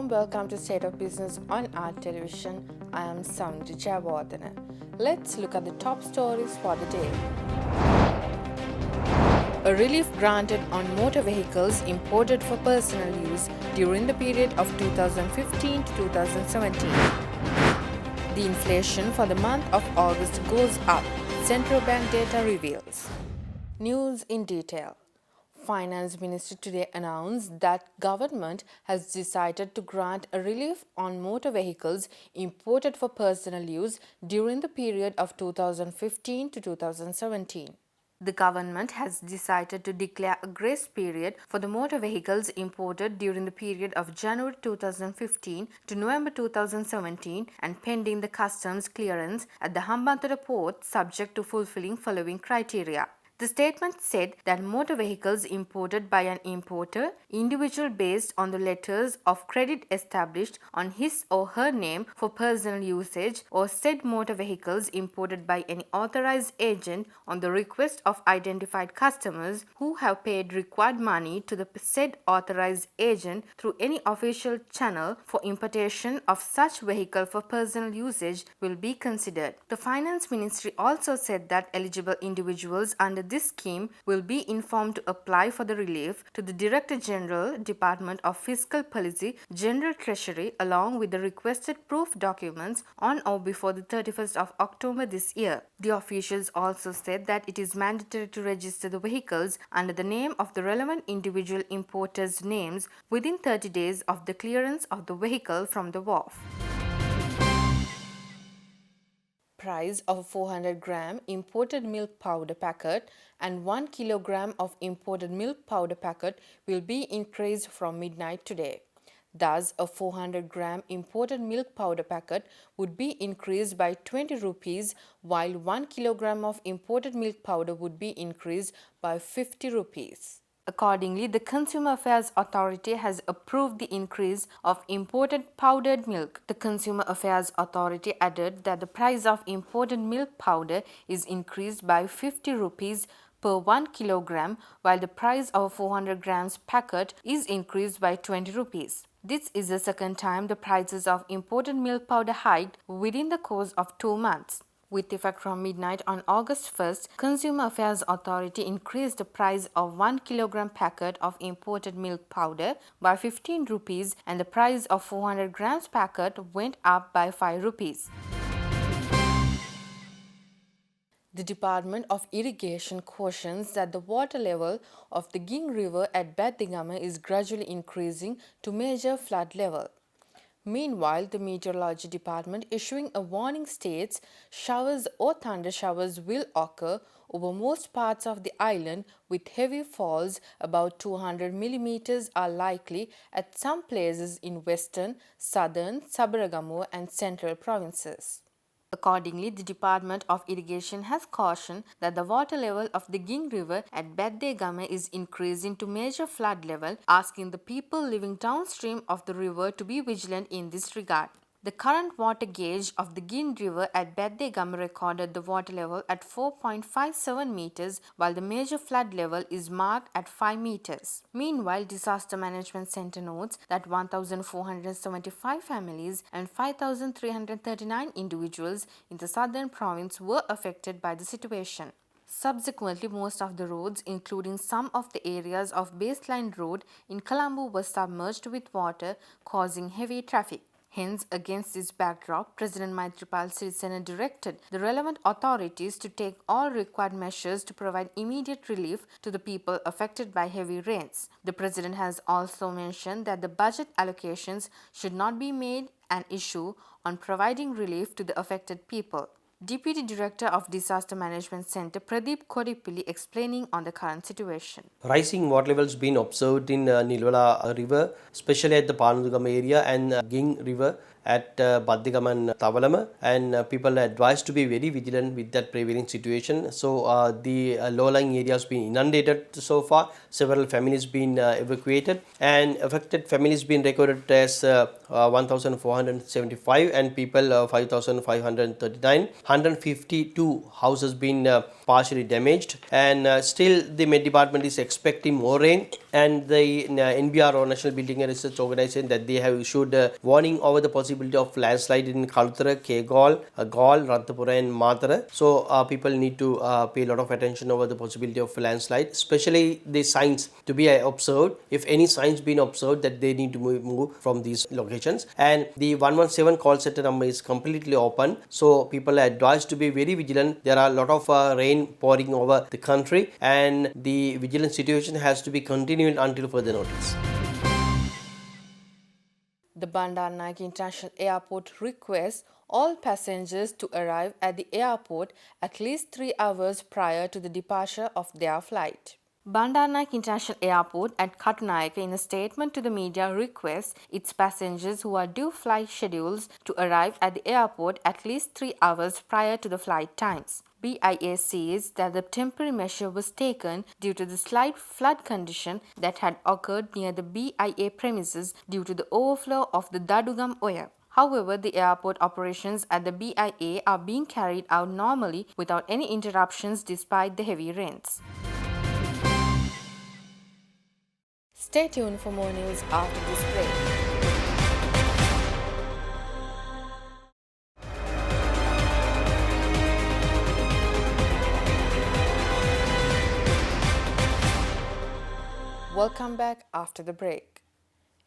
warm welcome to State of Business on Art Television. I am Sound Javardhana. Let's look at the top stories for the day. A relief granted on motor vehicles imported for personal use during the period of 2015 to 2017. The inflation for the month of August goes up, central bank data reveals. News in detail. Finance Minister today announced that government has decided to grant a relief on motor vehicles imported for personal use during the period of 2015 to 2017. The government has decided to declare a grace period for the motor vehicles imported during the period of January 2015 to November 2017 and pending the customs clearance at the Hambantota port subject to fulfilling following criteria. The statement said that motor vehicles imported by an importer, individual based on the letters of credit established on his or her name for personal usage, or said motor vehicles imported by any authorized agent on the request of identified customers who have paid required money to the said authorized agent through any official channel for importation of such vehicle for personal usage will be considered. The Finance Ministry also said that eligible individuals under this scheme will be informed to apply for the relief to the Director General, Department of Fiscal Policy, General Treasury, along with the requested proof documents on or before the 31st of October this year. The officials also said that it is mandatory to register the vehicles under the name of the relevant individual importers' names within 30 days of the clearance of the vehicle from the wharf. Price of a 400 gram imported milk powder packet and 1 kilogram of imported milk powder packet will be increased from midnight today. Thus, a 400 gram imported milk powder packet would be increased by 20 rupees, while 1 kilogram of imported milk powder would be increased by 50 rupees. Accordingly, the Consumer Affairs Authority has approved the increase of imported powdered milk. The Consumer Affairs Authority added that the price of imported milk powder is increased by 50 rupees per 1 kilogram, while the price of a 400 grams packet is increased by 20 rupees. This is the second time the prices of imported milk powder hiked within the course of 2 months. With effect from midnight on August 1st, Consumer Affairs Authority increased the price of 1 kilogram packet of imported milk powder by 15 rupees and the price of 400 grams packet went up by 5 rupees. The Department of Irrigation cautions that the water level of the Ging River at Badigama is gradually increasing to major flood level. Meanwhile, the Meteorology Department issuing a warning states showers or thunder showers will occur over most parts of the island, with heavy falls about 200 millimeters are likely at some places in western, southern, Sabaragamu and central provinces. Accordingly, the Department of Irrigation has cautioned that the water level of the Ging River at Baddegama is increasing to major flood level, asking the people living downstream of the river to be vigilant in this regard. The current water gauge of the Ging River at Baddegama recorded the water level at 4.57 meters, while the major flood level is marked at 5 meters. Meanwhile, Disaster Management Center notes that 1,475 families and 5,339 individuals in the southern province were affected by the situation. Subsequently, most of the roads, including some of the areas of Baseline Road in Colombo, were submerged with water, causing heavy traffic. Hence, against this backdrop, President Maithripala Sirisena directed the relevant authorities to take all required measures to provide immediate relief to the people affected by heavy rains. The President has also mentioned that the budget allocations should not be made an issue on providing relief to the affected people. Deputy Director of Disaster Management Center Pradeep Kodipilli explaining on the current situation. Rising water levels been observed in Nilwala River, especially at the Panudugam area and Ging River at Baddigaman Tavalama, and people are advised to be very vigilant with that prevailing situation. So the low-lying areas been inundated so far. Several families been evacuated, and affected families been recorded as 1,475, and people 5,539. 152 houses been partially damaged, and still the Met Department is expecting more rain, and the NBR, or National Building and Research Organization, that they have issued a warning over the possibility of landslide in Kalutara, Kegol, Gaul, Ranthapura and Matara. So people need to pay a lot of attention over the possibility of landslide, especially the signs to be observed. If any signs been observed, that they need to move from these locations. And the 117 call center number is completely open, so people are advised to be very vigilant. There are a lot of rain pouring over the country, and the vigilance situation has to be continued until further notice. The Bandar Naik International Airport requests all passengers to arrive at the airport at least 3 hours prior to the departure of their flight. Bandar Naik International Airport at Katunayake, in a statement to the media, requests its passengers who are due flight schedules to arrive at the airport at least 3 hours prior to the flight times. BIA says that the temporary measure was taken due to the slight flood condition that had occurred near the BIA premises due to the overflow of the Dadugam Oya. However, the airport operations at the BIA are being carried out normally without any interruptions despite the heavy rains. Stay tuned for more news after this break. Welcome back after the break.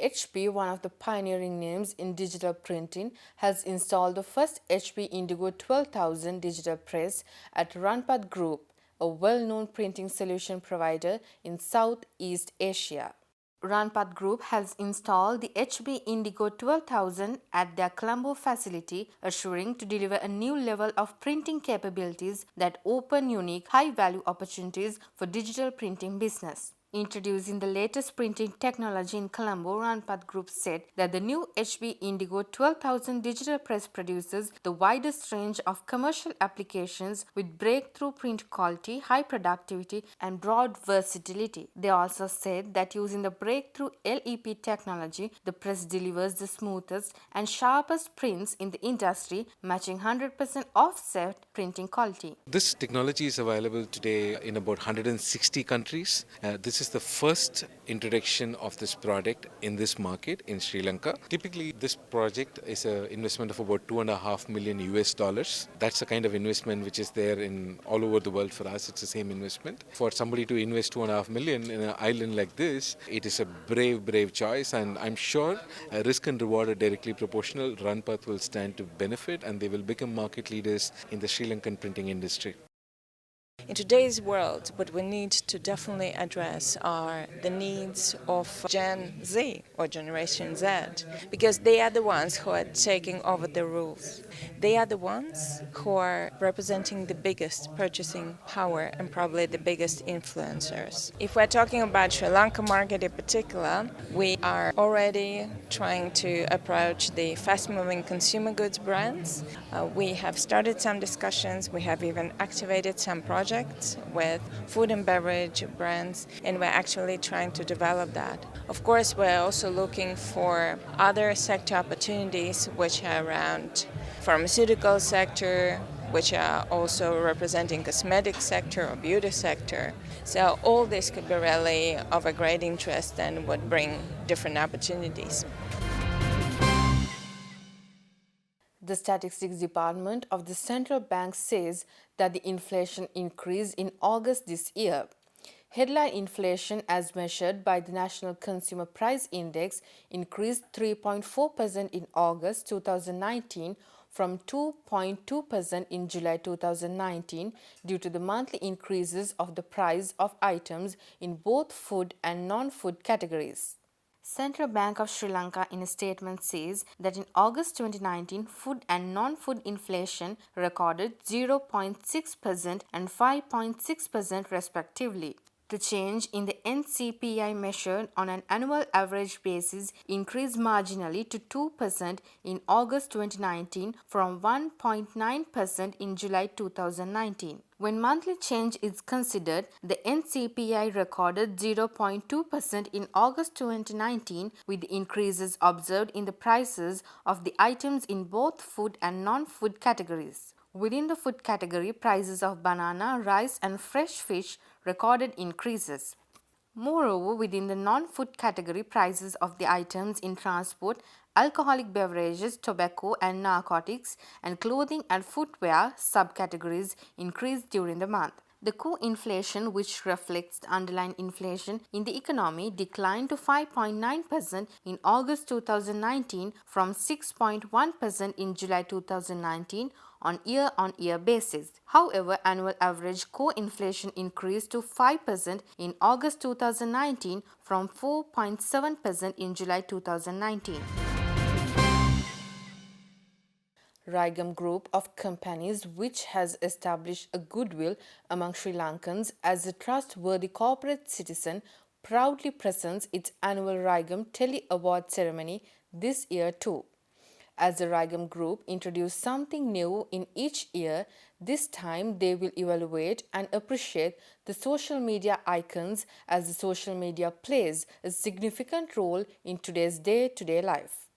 HP, one of the pioneering names in digital printing, has installed the first HP Indigo 12,000 digital press at Ranpat Group, a well-known printing solution provider in Southeast Asia. Ranpat Group has installed the HP Indigo 12,000 at their Colombo facility, assuring to deliver a new level of printing capabilities that open unique, high-value opportunities for digital printing business. Introducing the latest printing technology in Colombo, Ranpat Group said that the new HP Indigo 12,000 digital press produces the widest range of commercial applications with breakthrough print quality, high productivity, and broad versatility. They also said that using the breakthrough LEP technology, the press delivers the smoothest and sharpest prints in the industry, matching 100% offset printing quality. This technology is available today in about 160 countries. This is the first introduction of this product in this market in Sri Lanka. Typically, this project is an investment of about $2.5 million US dollars. That's the kind of investment which is there in all over the world. For us, it's the same investment. For somebody to invest $2.5 million in an island like this, it is a brave choice, and I'm sure risk and reward are directly proportional. Ranpat will stand to benefit, and they will become market leaders in the Sri Lankan printing industry. In today's world, what we need to definitely address are the needs of Gen Z or Generation Z, because they are the ones who are taking over the rules. They are the ones who are representing the biggest purchasing power and probably the biggest influencers. If we're talking about Sri Lanka market in particular, we are already trying to approach the fast-moving consumer goods brands. We have started some discussions. We have even activated some projects with food and beverage brands, and we're actually trying to develop that. Of course, we're also looking for other sector opportunities which are around pharmaceutical sector, which are also representing cosmetic sector or beauty sector. So all this could be really of a great interest and would bring different opportunities. The Statistics Department of the Central Bank says that the inflation increased in August this year. Headline inflation, as measured by the National Consumer Price Index, increased 3.4% in August 2019 from 2.2% in July 2019 due to the monthly increases of the price of items in both food and non-food categories. Central Bank of Sri Lanka in a statement says that in August 2019, food and non-food inflation recorded 0.6% and 5.6% respectively. The change in the NCPI measured on an annual average basis increased marginally to 2% in August 2019 from 1.9% in July 2019. When monthly change is considered, the NCPI recorded 0.2% in August 2019 with increases observed in the prices of the items in both food and non-food categories. Within the food category, prices of banana, rice and fresh fish recorded increases. Moreover, within the non-food category, prices of the items in transport, alcoholic beverages, tobacco and narcotics, and clothing and footwear subcategories increased during the month. The core inflation, which reflects the underlying inflation in the economy, declined to 5.9% in August 2019 from 6.1% in July 2019 on year-on-year basis. However, annual average core inflation increased to 5% in August 2019 from 4.7% in July 2019. Ragam Group of companies, which has established a goodwill among Sri Lankans as a trustworthy corporate citizen, proudly presents its annual Ragam Tele Award ceremony this year too. As the Ragam Group introduced something new in each year, this time they will evaluate and appreciate the social media icons, as the social media plays a significant role in today's day-to-day life.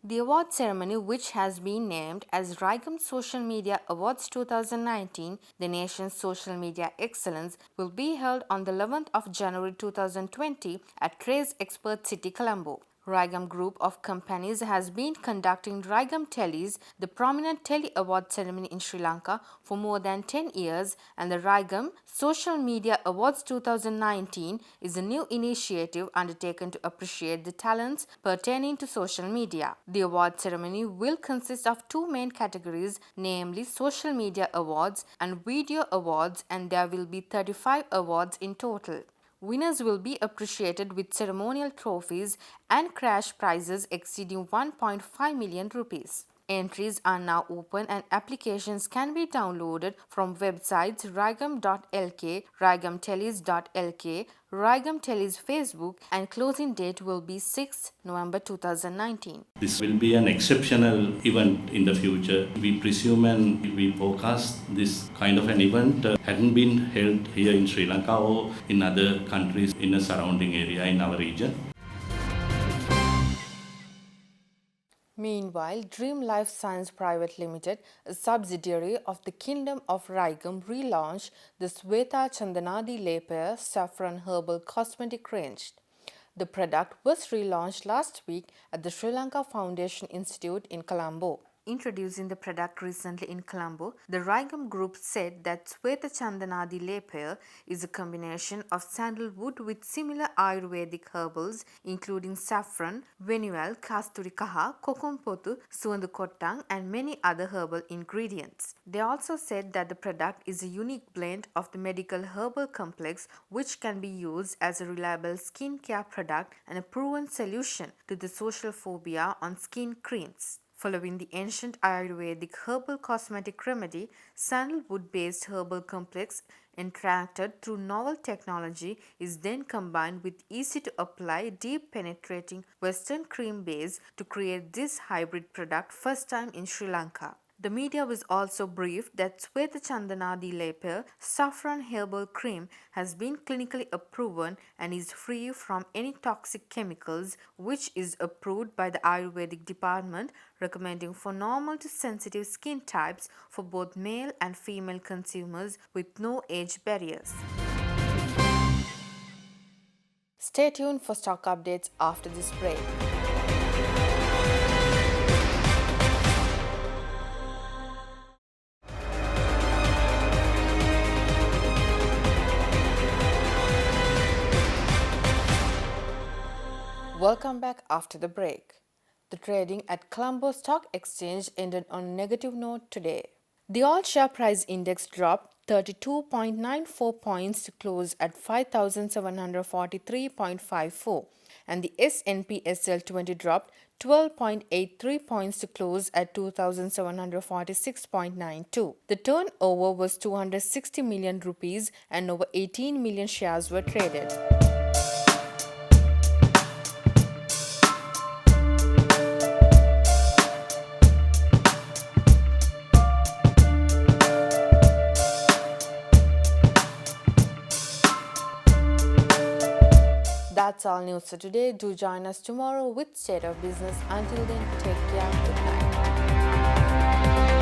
The award ceremony, which has been named as Ragam Social Media Awards 2019, the nation's social media excellence, will be held on the 11th of January 2020 at Trace Expert City, Colombo. Ragam Group of companies has been conducting Ragam Teles, the prominent tele award ceremony in Sri Lanka, for more than 10 years, and the Ragam Social Media Awards 2019 is a new initiative undertaken to appreciate the talents pertaining to social media. The award ceremony will consist of two main categories, namely Social Media Awards and Video Awards, and there will be 35 awards in total. Winners will be appreciated with ceremonial trophies and cash prizes exceeding 1.5 million rupees. Entries are now open and applications can be downloaded from websites ragam.lk, ragamteles.lk, Ragam Teles Facebook, and closing date will be 6 November 2019. This will be an exceptional event in the future. We presume and we forecast this kind of an event hadn't been held here in Sri Lanka or in other countries in a surrounding area in our region. Meanwhile, Dream Life Science Private Limited, a subsidiary of the Kingdom of Ragam, relaunched the Sweta Chandanadi Lepaya Saffron Herbal Cosmetic range. The product was relaunched last week at the Sri Lanka Foundation Institute in Colombo. Introducing the product recently in Colombo, the Ragam Group said that Sweta Chandanadi Lepaya is a combination of sandalwood with similar Ayurvedic herbals including saffron, venual, kasturi kaha, kokumpotu, suvandu kottang and many other herbal ingredients. They also said that the product is a unique blend of the medical herbal complex which can be used as a reliable skincare product and a proven solution to the social phobia on skin creams. Following the ancient Ayurvedic herbal cosmetic remedy, sandalwood-based herbal complex interacted through novel technology is then combined with easy-to-apply, deep-penetrating Western cream base to create this hybrid product first time in Sri Lanka. The media was also briefed that Sweta Chandanadi Lepaya saffron herbal cream has been clinically approved and is free from any toxic chemicals, which is approved by the Ayurvedic department, recommending for normal to sensitive skin types for both male and female consumers with no age barriers. Stay tuned for stock updates after this break. Welcome back after the break. The trading at Colombo Stock Exchange ended on a negative note today. The all-share price index dropped 32.94 points to close at 5,743.54, and the S&P SL20 dropped 12.83 points to close at 2,746.92. The turnover was 260 million rupees and over 18 million shares were traded. That's all news for today. Do join us tomorrow with State of Business. Until then, take care. Good night.